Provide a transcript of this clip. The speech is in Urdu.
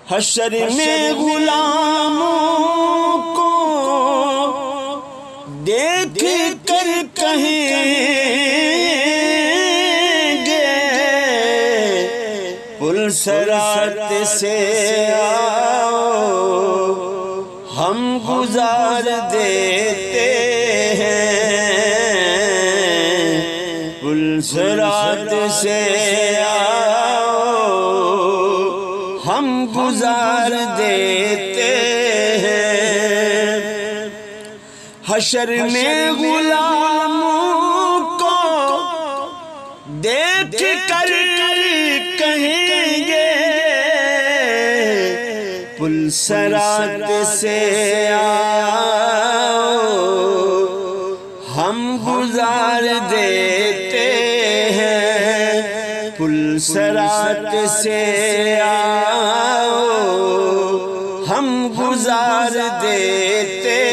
حشر میں غلاموں کو دیکھ کر کہیں گے پل صراط سے آؤ ہم گزار دیتے ہیں، پل صراط سے آؤ ہم گزار دیتے ہیں۔ حشر میں غلاموں کو دیکھ کر کہیں گے پل صراط سے آؤ ہم گزار دیتے ہیں، پل صراط سے آؤ ہم گزار دیتے